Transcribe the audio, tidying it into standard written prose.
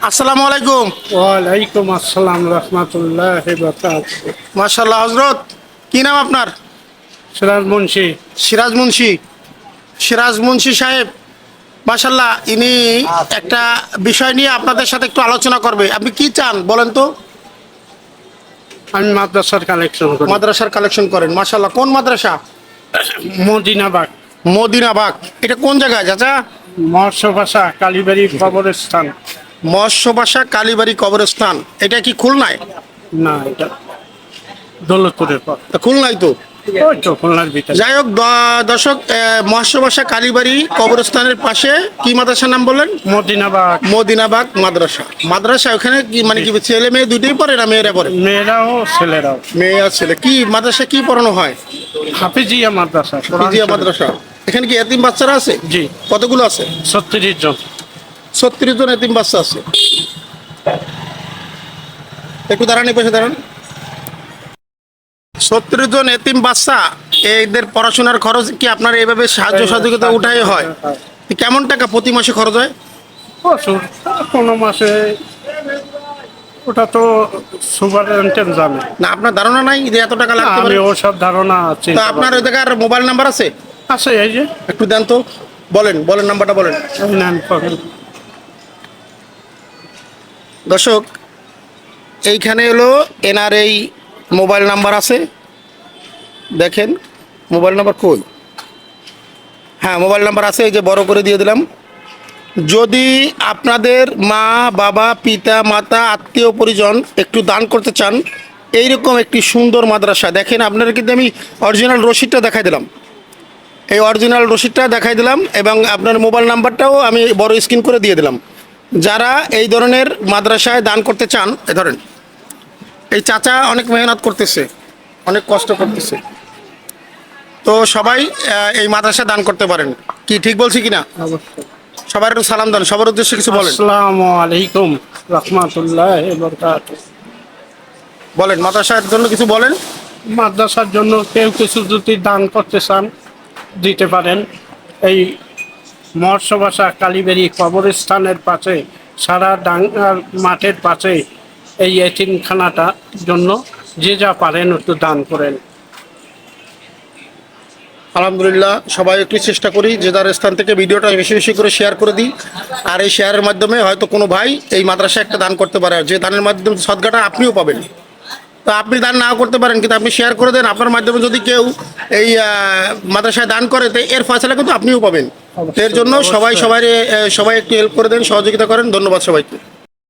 আসসালামু আলাইকুম। ওয়ালাইকুম আসসালাম রহমতুল্লাহ বরকাত। মাশাআল্লাহ হজরত, কি নাম আপনার? সিরাজ মুন্সি। সিরাজ মুন্সি। সিরাজ মুন্সি সাহেব, মাশাআল্লাহ, ইনি একটা বিষয় নিয়ে আপনাদের সাথে একটু আলোচনা করবে। আপনি কি চান বলেন তো? আমি মাদ্রাসার কালেকশন করি। মাদ্রাসার কালেকশন করেন, মাশাআল্লাহ। কোন মাদ্রাসা? মদিনাবাগ। মদিনাবাগ। এটা কোন জায়গায় চাচা? মৎস্য ভাষা কালীবাড়ি কবরস্থান। মৎস্য ভাষা কালীবাড়ি কবরস্থান। এটা কি খুলনায়? না, এটা দৌলতপুরের পর। তা খুলনায় তো। ওই তো খুলনার ভিতরে। যাই হোক, দর্শক, মৎস্য ভাষা কালীবাড়ি কবরস্থানের পাশে কি মাদ্রাসার নাম বললেন? মদিনাবাগ। মদিনাবাগ মাদ্রাসা। মাদ্রাসা ওখানে কি মানে কি ছেলে মেয়ে দুটোই পড়ে না মেয়েরা পড়ে? মেয়েরাও ছেলেরাও। মেয়ে আর ছেলে। কি মাদ্রাসা কি পড়ানো হয়? হাফিজিয়া মাদ্রাসা। ফিজিয়া মাদ্রাসা। এখানে কি এতিম বাচ্চারা আছে? জি। কতগুলো আছে? 36 জন। 36 জন এতিম বাচ্চা আছে। একটু দাঁড়ান, এই পাশে দাঁড়ান। 36 জন এতিম বাচ্চা, এদের পড়াশোনার খরচ কি আপনার এইভাবে সাহায্য সহযোগিতা উঠাই হয়? কেমন টাকা প্রতি মাসে খরচ হয়? প্রচুর। কোনো মাসে ওটা তো সুপারিনটেন্ডেন্ট জানে। না, আপনার ধারণা নাই যে এত টাকা লাগতে আমি পারে? ওসব ধারণা আছে। তো আপনার ওই জায়গার মোবাইল নাম্বার আছে? আছে, এই যে একটু দেন তো। বলেন বলেন, নাম্বারটা বলেন। এই নেন, পকেট। দর্শক, এইখানে হলো এনার এই মোবাইল নাম্বার আছে। দেখেন মোবাইল নাম্বার কই? হ্যাঁ, মোবাইল নাম্বার আছে, এই যে বড় করে দিয়ে দিলাম। যদি আপনাদের মা বাবা পিতা মাতা আত্মীয় পরিজন একটু দান করতে চান, এইরকম একটি সুন্দর মাদ্রাসা দেখেন, আপনারা কিন্তু আমি অরিজিনাল রসিদটা দেখাই দিলাম। এই অরিজিনাল রসিদটা দেখাই দিলাম এবং আপনার মোবাইল নাম্বারটাও আমি বড় স্ক্রিন করে দিয়ে দিলাম। যারা এই ধরনের মাদ্রাসায় দান করতে চান, এ ধরেন এই চাচা অনেক মেহনত করতেছে, অনেক কষ্ট করতেছে। তো সবাই এই মাদ্রাসায় দান করতে পারেন। কি ঠিক বলছি কিনা? অবশ্যই। সবার একটু সালাম দেন, সবার উদ্দেশ্যে কিছু বলেন। আসসালামু আলাইকুম রহমতুল্লাহ বরকাত। বলেন, মাদ্রাসার জন্য কিছু বলেন। মাদ্রাসার জন্য কেউ কিছু যদি দান করতে চান দিতে পারেন। এই মৎস্য ভাষা কালীবাড়ি কবরস্থানের পাশে, সারা ডাঙ্গার মাঠের পাশে এই এতিমখানাটার জন্য যে যা পারেন একটু দান করেন। আলহামদুলিল্লাহ, সবাই একটু চেষ্টা করি যে যার স্থান থেকে ভিডিওটা বেশি বেশি করে শেয়ার করে দিই। আর এই শেয়ারের মাধ্যমে হয়তো কোনো ভাই এই মাদ্রাসায় একটা দান করতে পারে, আর যে দানের মাধ্যমে সদগাটা আপনিও পাবেন। তো আপনি দান নাও করতে পারেন, কিন্তু আপনি শেয়ার করে দেন। আপনার মাধ্যমে যদি কেউ এই মাদ্রাসায় দান করে, তো এর ফয়সালা কিন্তু আপনিও পাবেন। এর জন্য সবাই সবাই একটু হেল্প করে দেন, সহযোগিতা করেন। ধন্যবাদ সবাইকে।